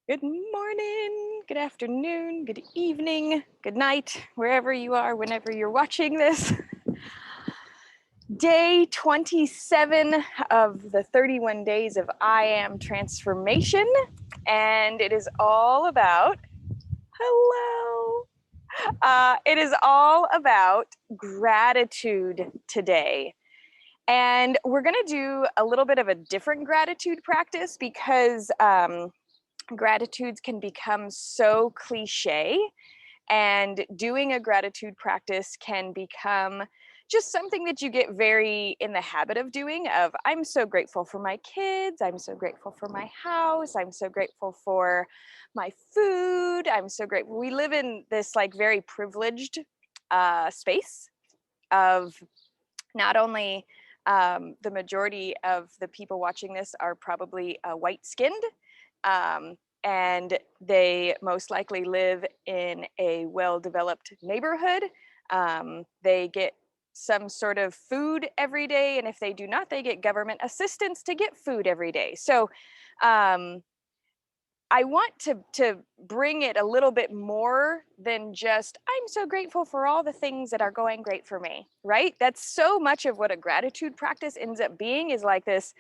Good morning, good afternoon, good evening, good night, wherever you are, whenever you're watching this. Day 27 of the 31 days of I Am Transformation, and it is all about, hello, it is all about gratitude today. And we're going to do a little bit of a different gratitude practice because gratitudes can become so cliche, and doing a gratitude practice can become just something that you get very in the habit of doing. Of I'm so grateful for my kids, I'm so grateful for my house, I'm so grateful for my food, I'm so grateful. We live in this like very privileged space of not only the majority of the people watching this are probably white skinned, and they most likely live in a well developed neighborhood. They get some sort of food every day, and if they do not, they get government assistance to get food every day. So um, I want to bring it a little bit more than just I'm so grateful for all the things that are going great for me, right? That's so much of what a gratitude practice ends up being, is like this,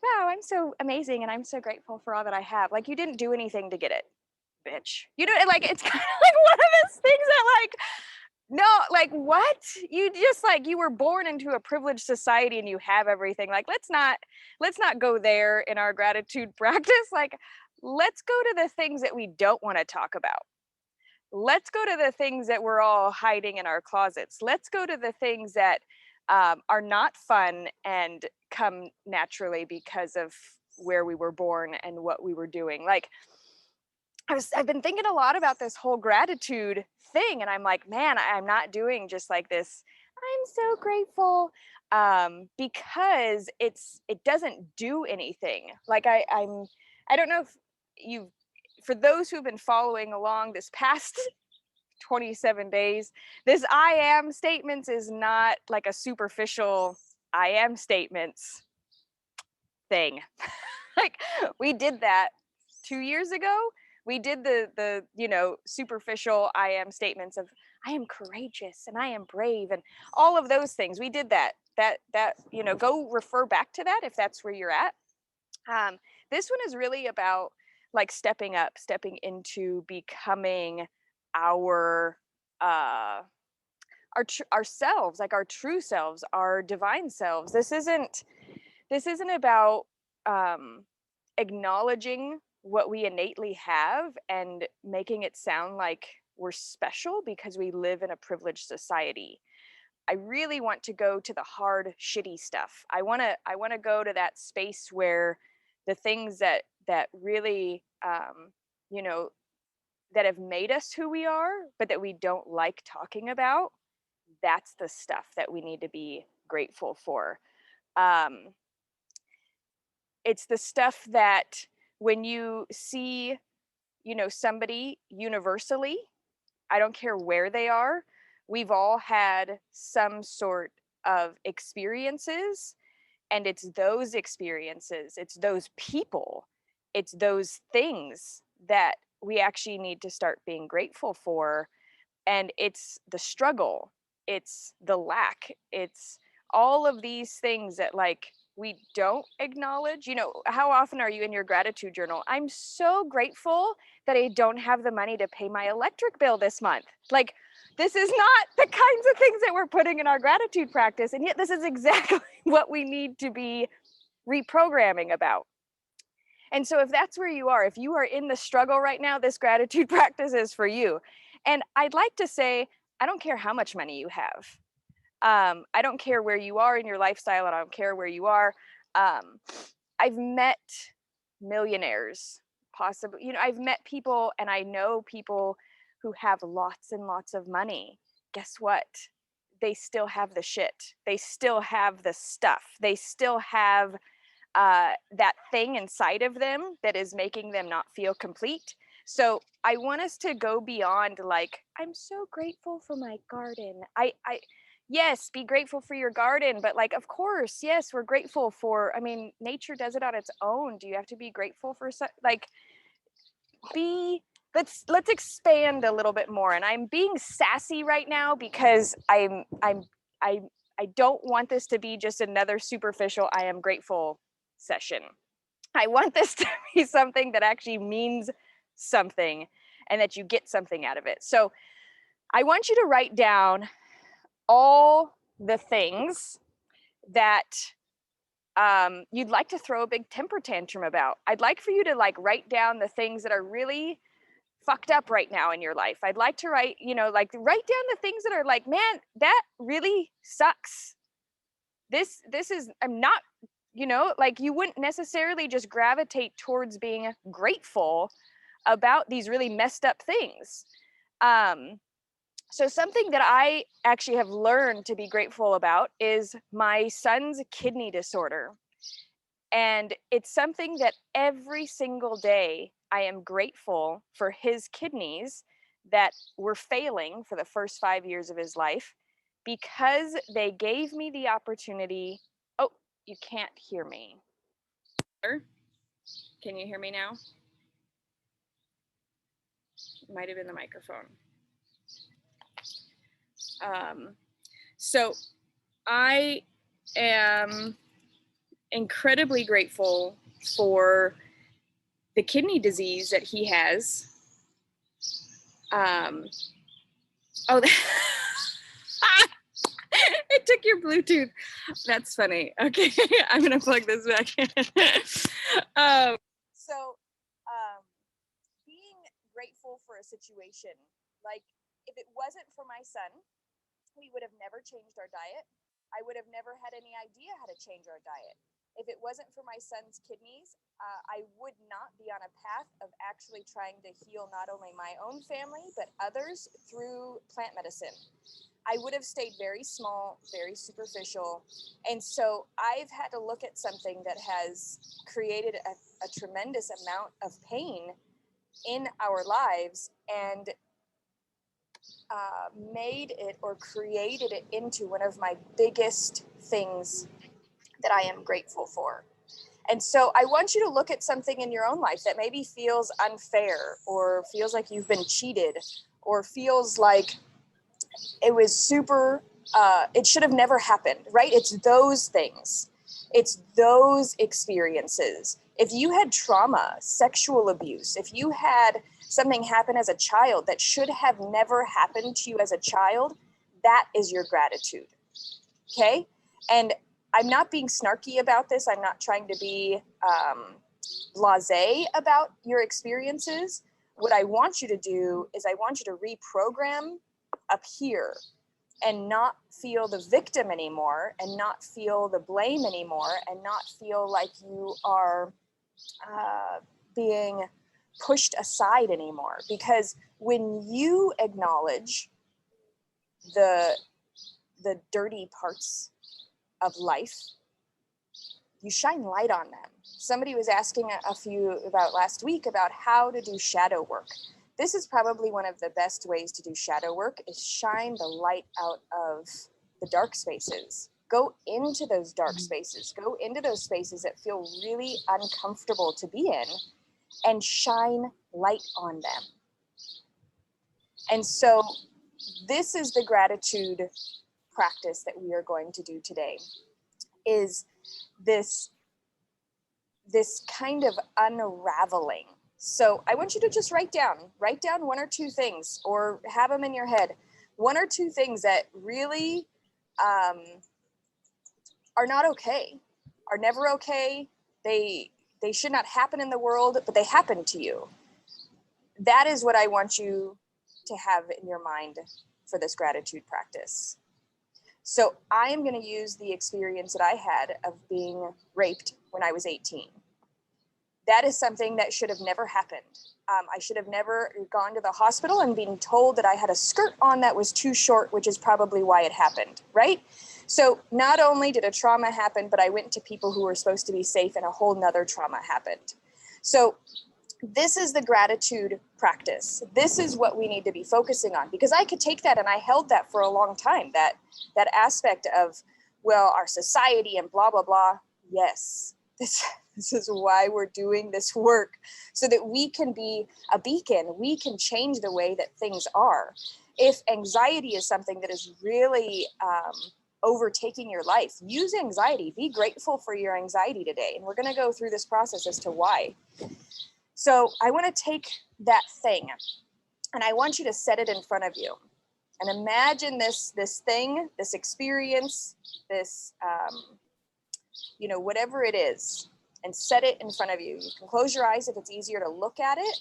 wow, I'm so amazing and I'm so grateful for all that I have. Like you didn't do anything to get it, bitch. You know, like it's kind of like one of those things that like no, like what? You just like you were born into a privileged society and you have everything. Like let's not go there in our gratitude practice. Like let's go to the things that we don't want to talk about. Let's go to the things that we're all hiding in our closets. Let's go to the things that are not fun and come naturally because of where we were born and what we were doing. Like I've been thinking a lot about this whole gratitude thing, and I'm like, man, I'm not doing just like this. I'm so grateful, because it doesn't do anything. Like I don't know if you've for those who've been following along this past 27 days, this I am statements is not like a superficial I am statements thing. Like we did that 2 years ago. We did the superficial I am statements of I am courageous and I am brave and all of those things. We did that. Go refer back to that if that's where you're at. um, this one is really about like stepping up, stepping into becoming our uh ourselves, like our true selves, our divine selves. This isn't about um, acknowledging what we innately have and making it sound like we're special because we live in a privileged society. I really want to go to the hard, shitty stuff. I want to go to that space where the things that really you know that have made us who we are, but that we don't like talking about. That's the stuff that we need to be grateful for. Um, it's the stuff that when you see, somebody universally, I don't care where they are, we've all had some sort of experiences, and it's those experiences, it's those people, it's those things that we actually need to start being grateful for. And it's the struggle, it's the lack, it's all of these things that like we don't acknowledge. How often are you in your gratitude journal, I'm so grateful that I don't have the money to pay my electric bill this month? Like this is not the kinds of things that we're putting in our gratitude practice, and yet this is exactly what we need to be reprogramming about. And so, if that's where you are, if you are in the struggle right now, this gratitude practice is for you. And I'd like to say, I don't care how much money you have. I don't care where you are in your lifestyle. I don't care where you are. Um, I've met millionaires, possibly. I've met people and I know people who have lots and lots of money. Guess what? They still have the shit. They still have the stuff. They still have that thing inside of them that is making them not feel complete. So I want us to go beyond like, I'm so grateful for my garden. Yes, be grateful for your garden, but like, of course, yes, we're grateful for, I mean, nature does it on its own. Do you have to be grateful for like, let's expand a little bit more. And I'm being sassy right now because I don't want this to be just another superficial I am grateful session. I want this to be something that actually means something and that you get something out of it. So I want you to write down all the things that you'd like to throw a big temper tantrum about. I'd like for you to like write down the things that are really fucked up right now in your life. I'd like to write, like write down the things that are like, man, that really sucks. This is, I'm not, like you wouldn't necessarily just gravitate towards being grateful about these really messed up things. So something that I actually have learned to be grateful about is my son's kidney disorder. And it's something that every single day I am grateful for his kidneys that were failing for the first 5 years of his life because they gave me the opportunity. Oh, you can't hear me. Can you hear me now? It might have been the microphone. So I am incredibly grateful for the kidney disease that he has. Oh, it took your Bluetooth. That's funny. Okay, I'm gonna plug this back in. Being grateful for a situation, like if it wasn't for my son, we would have never changed our diet. I would have never had any idea how to change our diet. If it wasn't for my son's kidneys, I would not be on a path of actually trying to heal not only my own family, but others through plant medicine. I would have stayed very small, very superficial. And so I've had to look at something that has created a tremendous amount of pain in our lives and made it or created it into one of my biggest things that I am grateful for. And so I want you to look at something in your own life that maybe feels unfair or feels like you've been cheated or feels like it was super, it should have never happened, right? It's those things. It's those experiences. If you had trauma, sexual abuse, if you had something happen as a child that should have never happened to you as a child, that is your gratitude, okay? And I'm not being snarky about this. I'm not trying to be blasé about your experiences. What I want you to do is I want you to reprogram up here and not feel the victim anymore and not feel the blame anymore and not feel like you are being pushed aside anymore. Because when you acknowledge the dirty parts of life, you shine light on them. Somebody was asking a few about last week about how to do shadow work. This is probably one of the best ways to do shadow work is shine the light out of the dark spaces. Go into those dark spaces. Go into those spaces that feel really uncomfortable to be in and shine light on them. And so this is the gratitude practice that we are going to do today, is this kind of unraveling. So I want you to just write down one or two things or have them in your head. One or two things that really are not okay, are never okay. They should not happen in the world, but they happen to you. That is what I want you to have in your mind for this gratitude practice. So I am going to use the experience that I had of being raped when I was 18. That is something that should have never happened. I should have never gone to the hospital and been told that I had a skirt on that was too short, which is probably why it happened, right? So not only did a trauma happen, but I went to people who were supposed to be safe and a whole nother trauma happened. So this is the gratitude practice. This is what we need to be focusing on, because I could take that and I held that for a long time, that aspect of, well, our society and blah, blah, blah. Yes, This is why we're doing this work, so that we can be a beacon. We can change the way that things are. If anxiety is something that is really overtaking your life, use anxiety. Be grateful for your anxiety today. And we're going to go through this process as to why. So I want to take that thing and I want you to set it in front of you. And imagine this thing, this experience, this, whatever it is, and set it in front of you. You can close your eyes if it's easier to look at it.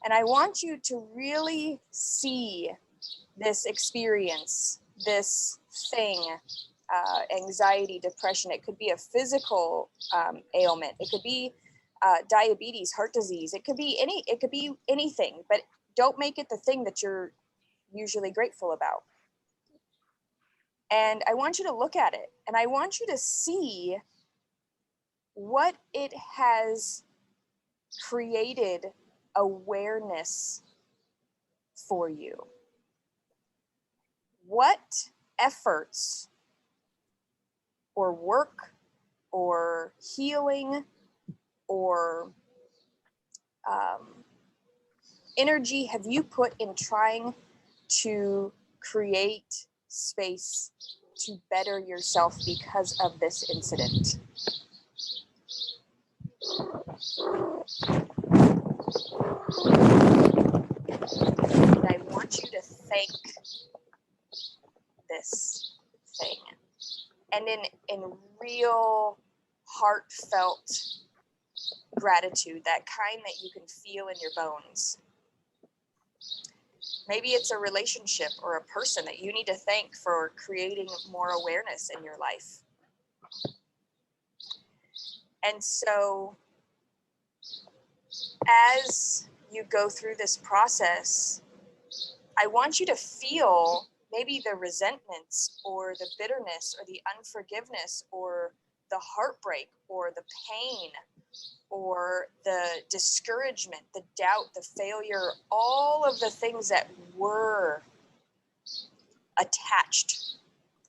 And I want you to really see this experience, this thing, anxiety, depression. It could be a physical ailment. It could be diabetes, heart disease. It could be anything, but don't make it the thing that you're usually grateful about. And I want you to look at it, and I want you to see what it has created awareness for you. What efforts or work or healing or energy have you put in trying to create space to better yourself because of this incident? And I want you to thank this thing. And in real heartfelt gratitude, that kind that you can feel in your bones. Maybe it's a relationship or a person that you need to thank for creating more awareness in your life. And so as you go through this process, I want you to feel maybe the resentments or the bitterness or the unforgiveness or the heartbreak or the pain or the discouragement, the doubt, the failure, all of the things that were attached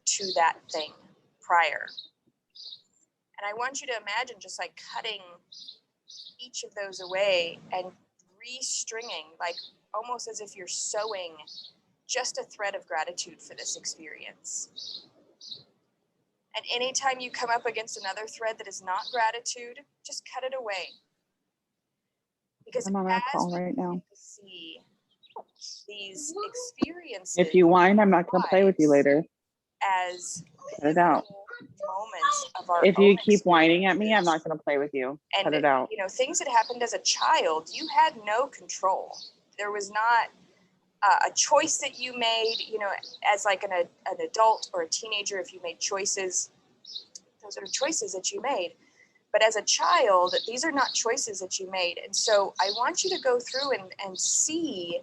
to that thing prior. And I want you to imagine just like cutting each of those away and restringing, like almost as if you're sewing just a thread of gratitude for this experience. And anytime you come up against another thread that is not gratitude, just cut it away. Because I'm on a call right now. See these experiences. If you whine, I'm not going to play with you later. As cut it out. Moments of our if you keep whining at me, I'm not going to play with you. And, cut it out. Things that happened as a child, you had no control. There was not a choice that you made, as like an adult or a teenager. If you made choices, those are choices that you made. But as a child, these are not choices that you made. And so I want you to go through and see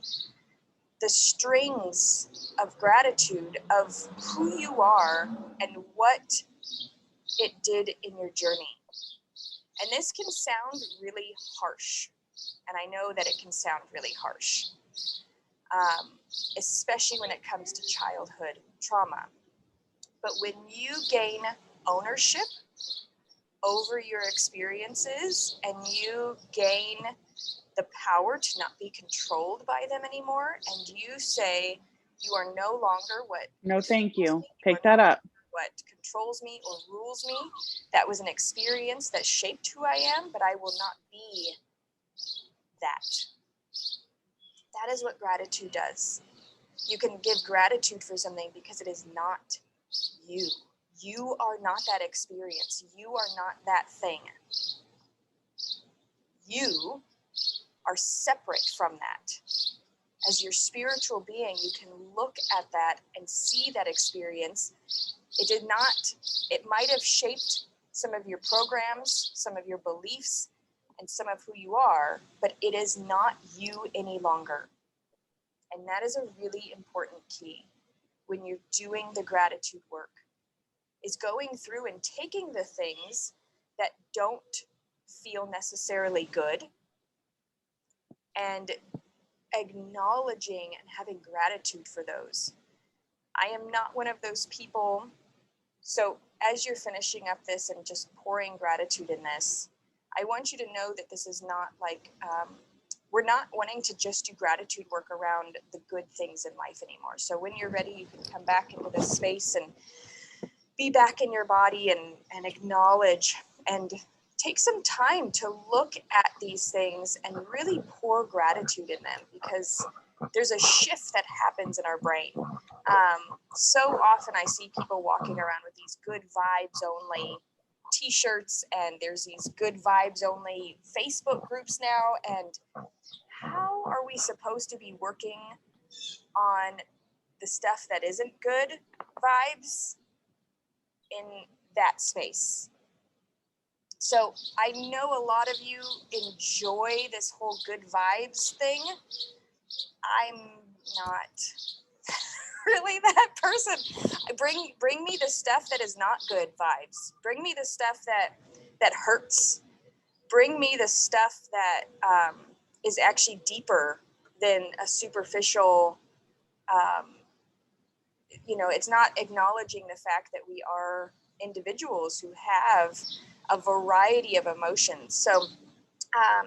the strings of gratitude of who you are and what it did in your journey. And this can sound really harsh. And I know that it can sound really harsh, especially when it comes to childhood trauma. But when you gain ownership over your experiences and you gain the power to not be controlled by them anymore, and you say you are no longer what no thank you pick that up what controls me or rules me. That was an experience that shaped who I am, but I will not be that. That is what gratitude does. You can give gratitude for something because it is not you. You are not that experience. You are not that thing. You are separate from that. As your spiritual being, you can look at that and see that experience. It might have shaped some of your programs, some of your beliefs, and some of who you are, but it is not you any longer. And that is a really important key when you're doing the gratitude work, is going through and taking the things that don't feel necessarily good and acknowledging and having gratitude for those. I am not one of those people. So as you're finishing up this and just pouring gratitude in this, I want you to know that this is not like, we're not wanting to just do gratitude work around the good things in life anymore. So when you're ready, you can come back into this space and be back in your body and acknowledge and take some time to look at these things and really pour gratitude in them, because there's a shift that happens in our brain. So often I see people walking around with these good vibes only t-shirts, and there's these good vibes only Facebook groups now. And how are we supposed to be working on the stuff that isn't good vibes in that space? So I know a lot of you enjoy this whole good vibes thing. I'm not really that person. Bring me the stuff that is not good vibes. Bring me the stuff that hurts. Bring me the stuff that is actually deeper than a superficial. It's not acknowledging the fact that we are individuals who have a variety of emotions. So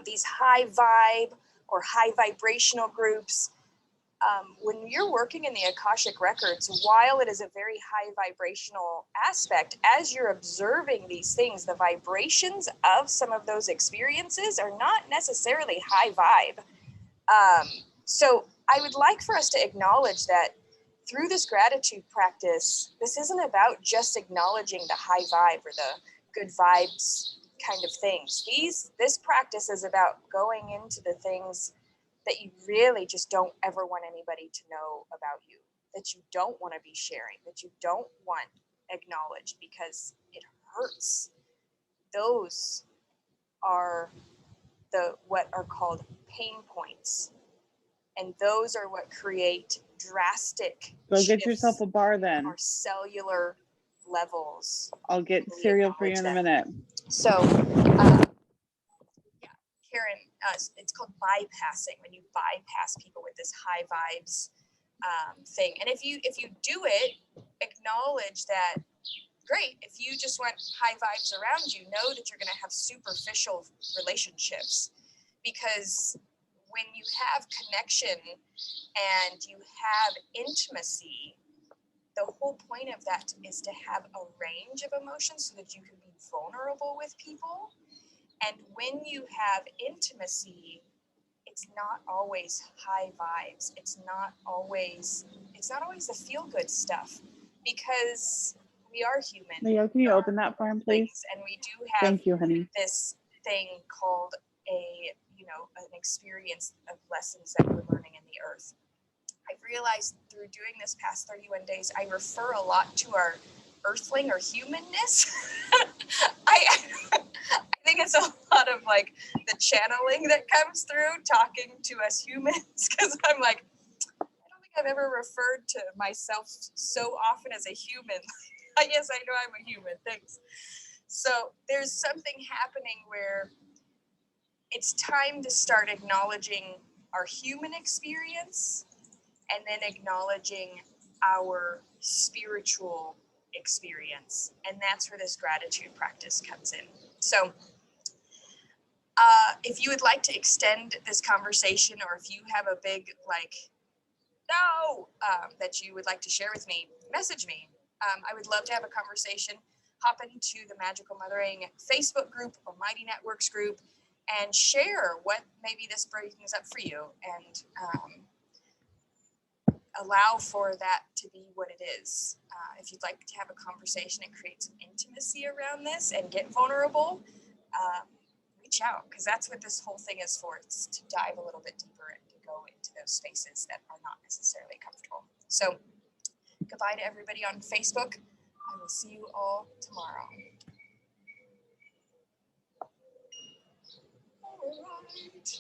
these high vibe or high vibrational groups, when you're working in the Akashic Records, while it is a very high vibrational aspect, as you're observing these things, the vibrations of some of those experiences are not necessarily high vibe. So I would like for us to acknowledge that through this gratitude practice, this isn't about just acknowledging the high vibe or the good vibes kind of things. This practice is about going into the things that you really just don't ever want anybody to know about you, that you don't want to be sharing, that you don't want acknowledged because it hurts. Those are what are called pain points. And those are what create drastic Go get yourself a bar then. Our cellular levels. I'll get cereal for you in a minute. So, Karen, it's called bypassing, when you bypass people with this high vibes thing. And if you do it, acknowledge that, great. If you just want high vibes around you, know that you're going to have superficial relationships, because when you have connection and you have intimacy, the whole point of that is to have a range of emotions so that you can be vulnerable with people. And when you have intimacy, it's not always high vibes. It's not always the feel good stuff, because we are human. Leo, can you open that for him, please? And we do have Thank you, honey. This thing called an experience of lessons that we're learning in the earth. I've realized through doing this past 31 days, I refer a lot to our earthling or humanness. I think it's a lot of like the channeling that comes through talking to us humans, because I'm like, I don't think I've ever referred to myself so often as a human. Yes, I know I'm a human, thanks. So there's something happening where it's time to start acknowledging our human experience and then acknowledging our spiritual experience. And that's where this gratitude practice comes in. So if you would like to extend this conversation, or if you have a big, that you would like to share with me, message me. I would love to have a conversation. Hop into the Magical Mothering Facebook group or Mighty Networks group and share what maybe this brings up for you, and allow for that to be what it is. If you'd like to have a conversation and create some intimacy around this and get vulnerable, reach out, because that's what this whole thing is for. It's to dive a little bit deeper and to go into those spaces that are not necessarily comfortable. So goodbye to everybody on Facebook. I will see you all tomorrow. All right.